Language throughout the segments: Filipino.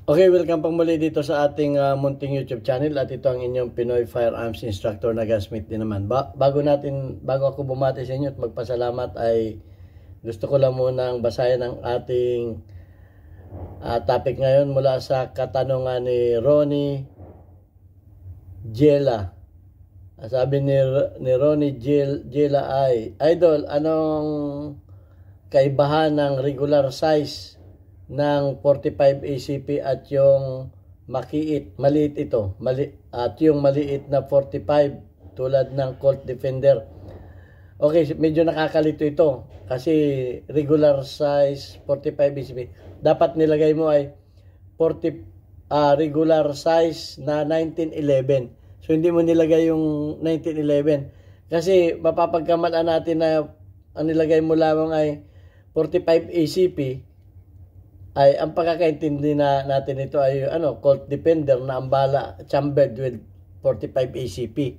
Okay, welcome pang muli dito sa ating munting YouTube channel at ito ang inyong Pinoy Firearms Instructor na Gunsmith din naman. Bago ako bumati sa inyo at magpasalamat ay gusto ko lang munang basahin ang ating topic ngayon mula sa katanungan ni Ronnie Jela. Sabi ni Ronnie Jela ay, Idol, anong kaibahan ng regular size ng 45 ACP at yung maliit ito, at yung maliit na 45 tulad ng Colt Defender? Okay, medyo nakakalito ito kasi regular size 45 ACP dapat nilagay mo ay 40 regular size na 1911. So hindi mo nilagay yung 1911 kasi mapapagkamalaan natin na ang nilagay mo lamang ay 45 ACP. Ay ang pagkakaintindi na natin ito ay Colt Defender na ang bala chambered with 45 ACP.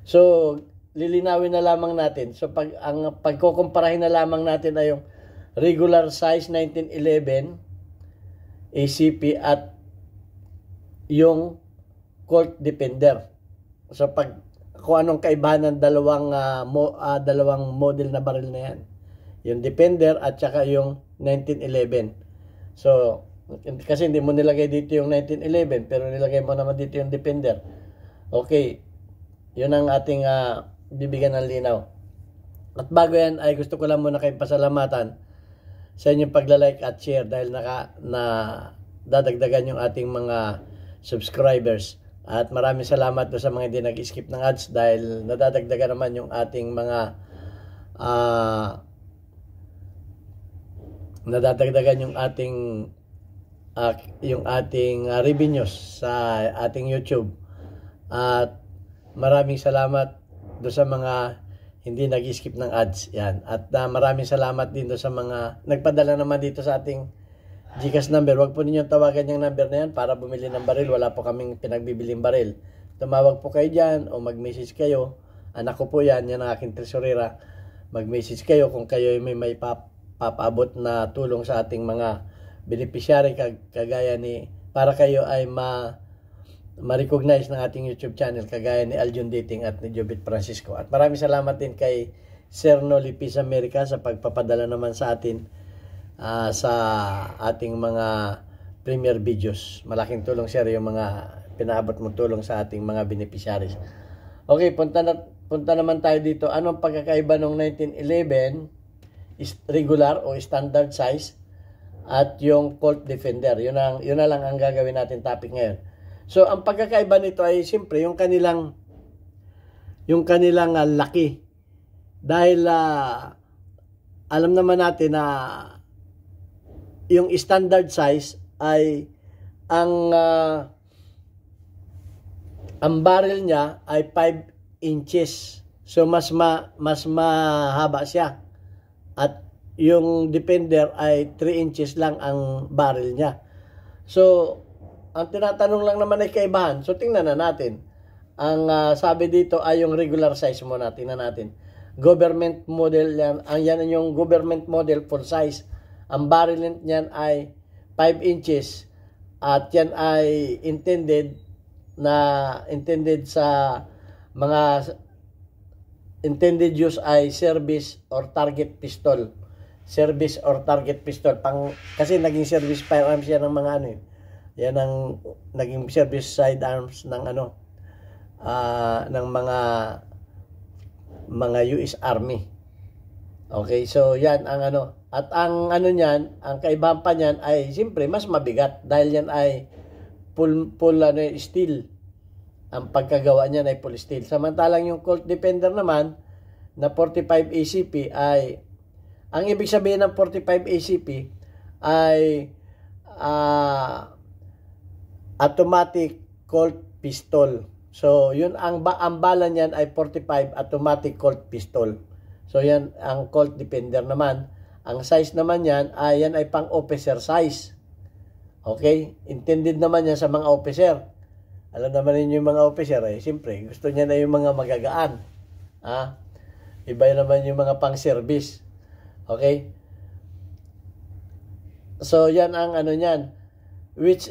So lilinawin na lamang natin. So pagkukumparahin na lamang natin ay yung regular size 1911 ACP at yung Colt Defender. So kung anong kaibahan ng dalawang model na baril na yan. Yung Defender at saka yung 1911. So, kasi hindi mo nilagay dito yung 1911, pero nilagay mo naman dito yung Defender. Okay, yun ang ating bibigyan ng linaw. At bago yan, ay gusto ko lang muna kayong pasalamatan sa inyong pagla-like at share dahil dadagdagan yung ating mga subscribers. At maraming salamat do sa mga hindi nag-skip ng ads dahil nadadagdagan naman yung ating mga revenues sa ating YouTube. At maraming salamat do sa mga hindi nag-skip ng ads. Yan. At maraming salamat din do sa mga nagpadala naman dito sa ating GCash number. Huwag po ninyong tawagan yung number na yan para bumili ng baril. Wala po kaming pinagbibiling baril. Tumawag po kayo dyan o mag-message kayo. Anak ko po yan ang aking tresurera. Mag-message kayo kung kayo may papaabot na tulong sa ating mga beneficiary kagaya ni, para kayo ay ma-recognize ng ating YouTube channel kagaya ni Aljun Dating at ni Jobit Francisco. At maraming salamat din kay Sir Noli Peace America sa pagpapadala naman sa atin sa ating mga premier videos. Malaking tulong, sir, yung mga pinaabot mo tulong sa ating mga beneficiaries. Okay, punta naman tayo dito. Anong pagkakaiba ng 1911 regular o standard size at yung Colt Defender? Yun na lang ang gagawin natin topic ngayon. So ang pagkakaiba nito ay siyempre yung kanilang laki. Dahil alam naman natin na yung standard size ay ang barrel niya ay 5 inches. So mas mahaba siya. At yung Defender ay 3 inches lang ang barrel niya. So, ang tinatanong lang naman ay kaibahan. So, tingnan na natin. Ang sabi dito ay yung regular size muna. Tingnan natin. Government model yan. Yan yung government model full size. Ang barrel niyan ay 5 inches. At yan ay intended use ay service or target pistol. Service or target pistol. Kasi naging service firearms yan ng mga yan ang naging service sidearms ng ng mga US Army. Okay, so yan ang At ang niyan, ang kaibahan pa niyan ay siyempre mas mabigat dahil yan ay full steel. Ang pagkagawa niyan ay full steel. Samantalang yung Colt Defender naman na 45 ACP ay, ang ibig sabihin ng 45 ACP ay automatic Colt pistol. So yun ang bala niyan ay 45 automatic Colt pistol. So yan ang Colt Defender naman. Ang size naman yan ay pang officer size. Okay? Intended naman yan sa mga officer. Alam naman ninyo yung mga officer, siyempre, gusto niya na yung mga magagaan. Iba naman yung mga pang-service. Okay? So, yan ang niyan. which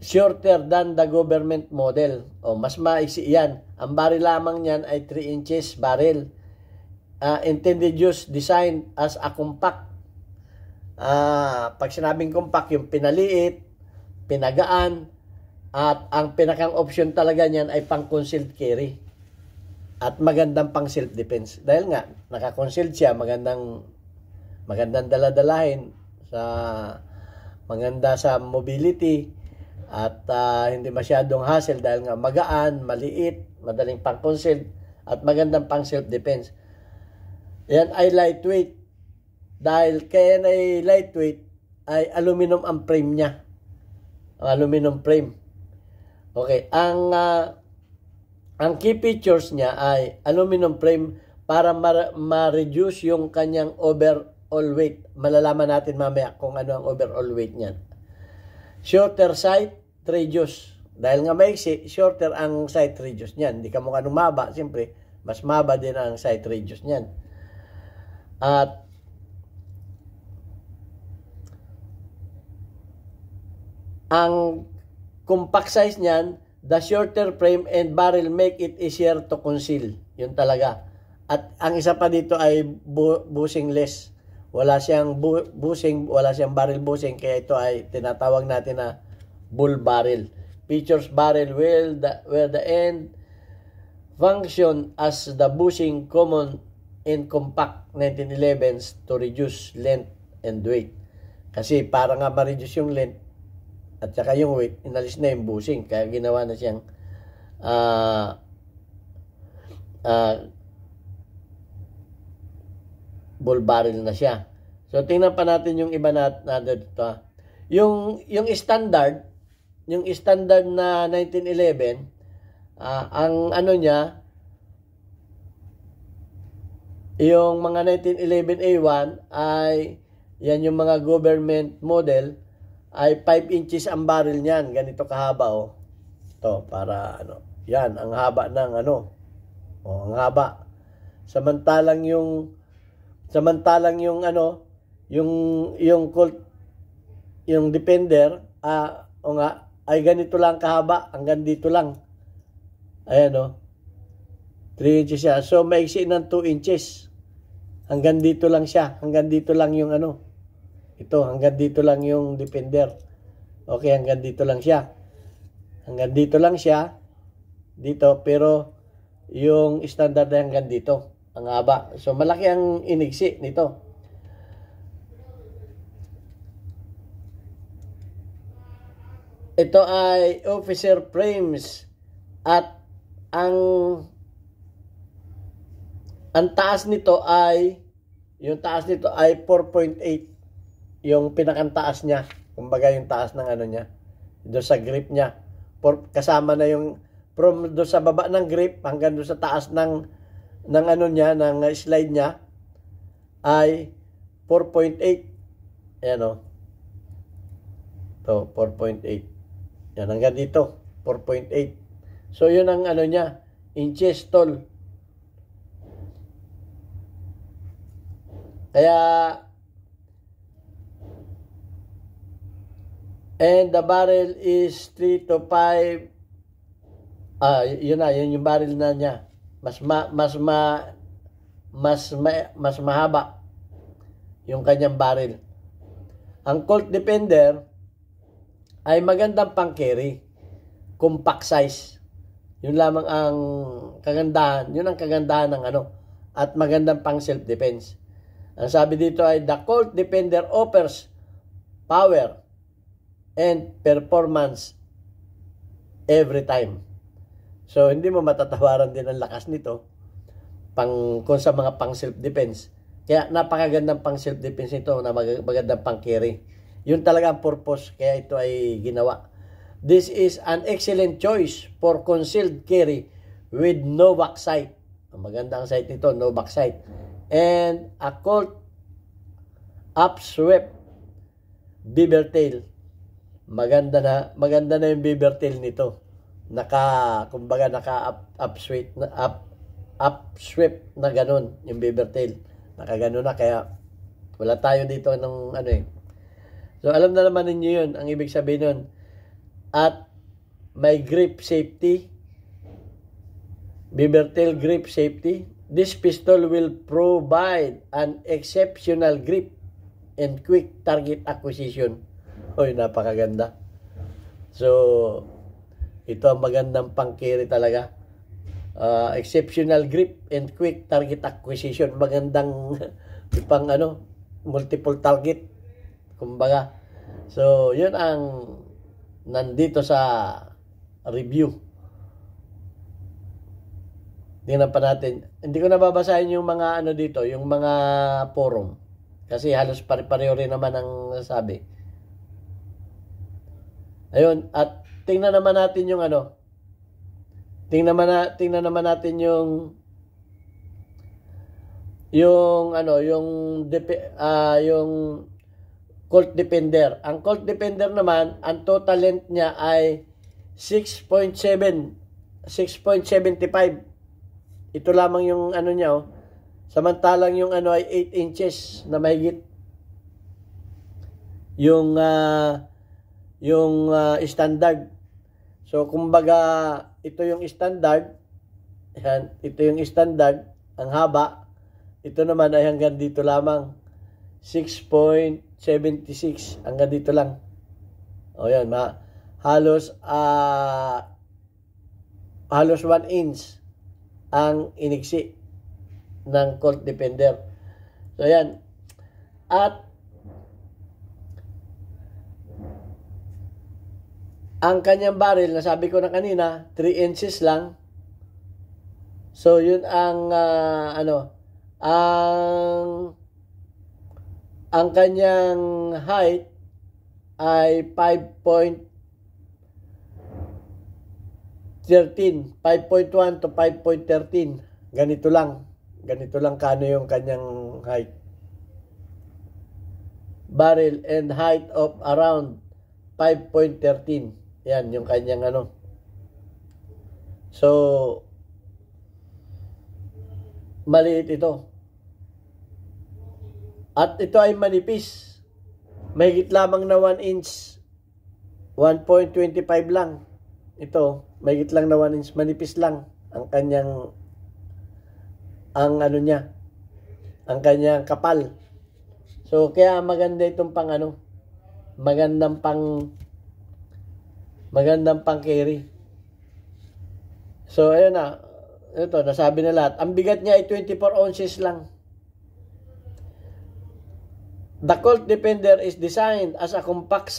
shorter than the government model. O, mas maiksi yan. Ang baril lamang niyan ay 3 inches barrel. Intended use, designed as a compact. Pag sinabing compact, yung pinaliit, pinagaan, at ang pinakang option talaga niyan ay pang concealed carry. At magandang pang self-defense. Dahil nga, naka-concealed siya, magandang daladalahin, maganda sa mobility, at hindi masyadong hassle dahil nga magaan, maliit, madaling pang concealed, at magandang pang self-defense. Yan ay lightweight. Dahil kaya na ay lightweight, ay aluminum ang frame niya. Ang aluminum frame. Okay, ang key features niya ay aluminum frame para ma-reduce yung kanyang overall weight. Malalaman natin mamaya kung ano ang overall weight niyan. Shorter sight radius. Dahil nga maiksi, shorter ang sight radius niyan. Hindi ka mukha nung maba, siyempre, mas maba din ang sight radius niyan. At ang compact size niyan, the shorter frame and barrel make it easier to conceal. Yun talaga. At ang isa pa dito ay bushing-less. Wala siyang bushing, wala siyang barrel bushing, kaya ito ay tinatawag natin na bull barrel. Features barrel where the end function as the bushing common in compact 1911s to reduce length and weight. Kasi para nga ma-reduce yung length at saka yung weight, inalis na yung bushing. Kaya ginawa na siyang bull barrel na siya. So tingnan pa natin yung iba natin dito. Yung standard na 1911, ang ano niya, yung mga 1911A1 ay yan yung mga government model ay 5 inches ang barrel niyan, ganito kahaba oh. To para ano, yan ang haba ng ano. Oh, ang haba. Samantalang yung ano, yung Colt, yung Defender, o nga, ay ganito lang kahaba, hanggang dito lang. Ayan o. 3 inches siya. So, maiksi ng 2 inches. Hanggang dito lang siya. Hanggang dito lang yung ano. Ito, hanggang dito lang yung Defender. Okay, hanggang dito lang siya. Hanggang dito lang siya. Dito, pero yung standard ay hanggang dito. Ang haba. So, malaki ang inigsi nito. Ito ay officer frames at ang taas nito ay yung taas nito ay 4.8 yung pinakantaas niya. Kumbaga yung taas ng ano niya. Doon sa grip niya. Kasama na yung from doon sa baba ng grip hanggang doon sa taas ng ano niya, ng slide niya ay 4.8. Ayan o. Ito, 4.8. Yan, hanggang dito, 4.8. So, yun ang ano niya, inches tall. Kaya, and the barrel is 3 to 5. Yun na, yun yung barrel na niya. Mas mahaba yung kanyang barrel. Ang Colt Defender ay magandang pang-carry. Compact size. Yun lamang ang kagandahan. Yun ang kagandahan ng ano. At magandang pang self-defense. Ang sabi dito ay, the Colt Defender offers power and performance every time. So, hindi mo matatawaran din ang lakas nito kung sa mga pang self-defense. Kaya napakagandang pang self-defense nito na magandang pang carry. Yun talaga ang purpose kaya ito ay ginawa. This is an excellent choice for concealed carry with no back sight. Maganda ang sight nito, no back sight. And a Colt upswept beaver tail. Maganda na yung beaver tail nito. Kumbaga upswept na ganun yung beaver tail. Nakagano na, kaya wala tayo dito ng ano eh. So, alam na naman ninyo yun, ang ibig sabihin nun. At may grip safety, beaver tail grip safety. This pistol will provide an exceptional grip and quick target acquisition. Oy, napakaganda. So, ito ang magandang pang-carry talaga. Exceptional grip and quick target acquisition. Magandang pang multiple target. Kumbaga. So, yun ang nandito sa review. Tingnan pa natin. Hindi ko nababasahin yung mga dito, yung mga forum. Kasi halos pare-pareho rin naman ang sabi. Ayun, at tingnan naman natin yung tingnan naman natin yung Colt Defender. Ang Colt Defender naman, ang total length niya ay 6.75. Ito lamang yung niya, samantalang yung ay 8 inches na mahigit. Yung standard. So, kumbaga, ito yung standard. Yan, ito yung standard. Ang haba. Ito naman ay hanggang dito lamang. 6.76. Hanggang dito lang. O yan, halos 1 inch ang iniksi ng Colt Defender. So, yan. At ang kanyang barrel, nasabi ko na kanina, 3 inches lang. So, yun ang ang kanyang height ay 5.1 to 5.13. Ganito lang kano yung kanyang height. Barrel and height of around 5.13. Yan yung kanyang So, maliit ito. At ito ay manipis. Mahigit lamang na 1 inch. 1.25 lang. Ito, mahigit lang na 1 inch. Manipis lang ang kanyang niya. Ang kanyang kapal. So, kaya maganda itong magandang pang carry. So, ayun na. Ito, nasabi na lahat. Ang bigat niya ay 24 ounces lang. The Colt Defender is designed as a compact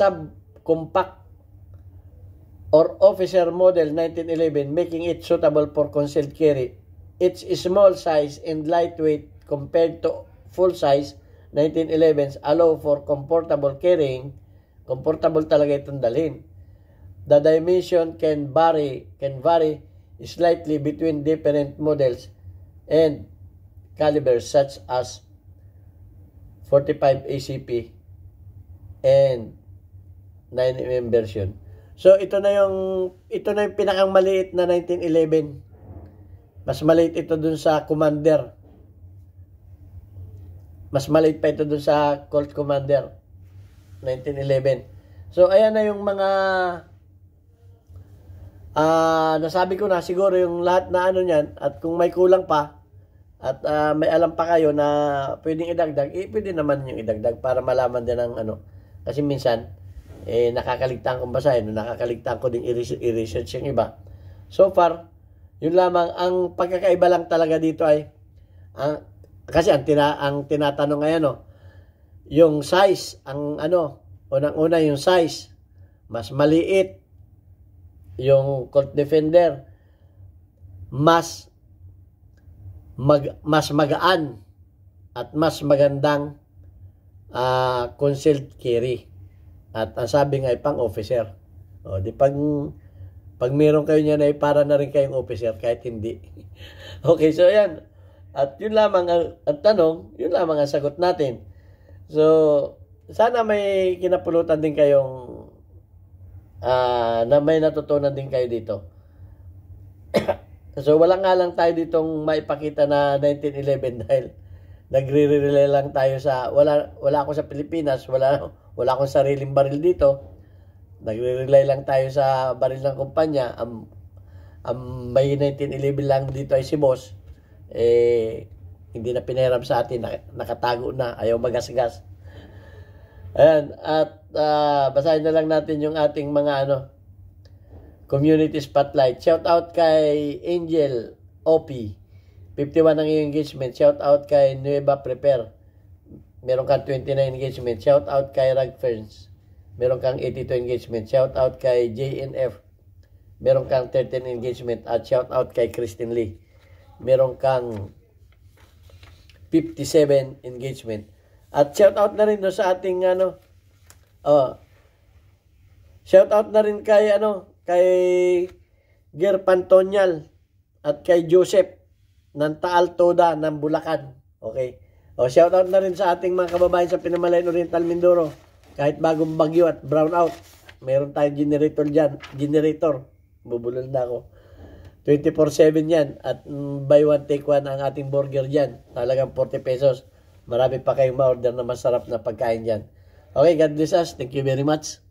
or officer model 1911, making it suitable for concealed carry. Its small size and lightweight compared to full-size 1911s allow for comfortable carrying. Comfortable talaga itong dalhin. The dimension can vary slightly between different models and calibers such as 45 ACP and 9mm version. So ito na yung pinakang maliit na 1911. Mas maliit ito dun sa Commander. Mas maliit pa ito dun sa Colt Commander 1911. So ayan na yung mga nasabi ko na siguro yung lahat na niyan, at kung may kulang pa at may alam pa kayo na pwedeng idagdag, pwede naman yung idagdag para malaman din ng kasi minsan nakakaligtaan kong basahin, nakakaligtaan ko din i-research yung iba. So far, yun lamang. Ang pagkakaiba lang talaga dito ay kasi ang tinatanong ngayon yung size, unang-una yung size, mas maliit yung Colt Defender, mas magaan at mas magandang concealed carry. At ang sabi nga ay pang-officer. O, di pag meron kayo niyan ay para na rin kayong officer kahit hindi. Okay, so ayan. At yun lamang ang tanong, yun lamang ang sagot natin. So, sana may kinapulutan din kayong na may natutunan din kayo dito. So, wala nga lang tayo ditong maipakita na 1911 dahil nagre-rely lang tayo sa, wala ako sa Pilipinas, wala akong sariling baril dito. Nagre-rely lang tayo sa baril ng kumpanya. Ang may 1911 lang dito ay si boss. Hindi na pinahiram sa atin, nakatago na, ayaw magasgas. Ayan, at basahin na lang natin yung ating mga community spotlight. Shout out kay Angel OP, 51 ang iyong engagement. Shout out kay Nueva Prepare, meron kang 29 engagement. Shout out kay Ragferns, meron kang 82 engagement. Shout out kay JNF, meron kang 13 engagement. At shout out kay Christine Lee, meron kang 57 engagement. At shout out na rin sa ating shout out na rin kay kay Ger Pantonyal at kay Joseph ng Taal Toda ng Bulacan. Okay? Shout out na rin sa ating mga kababayan sa Pinamalayan Oriental Mindoro. Kahit bagong bagyo at brownout, meron tayong generator dyan. Generator. Bubulol na ako. 24/7 yan. At buy one take one ang ating burger dyan. Talagang 40 pesos. Marami pa kayong ma-order na masarap na pagkain dyan. Okay, God bless us. Thank you very much.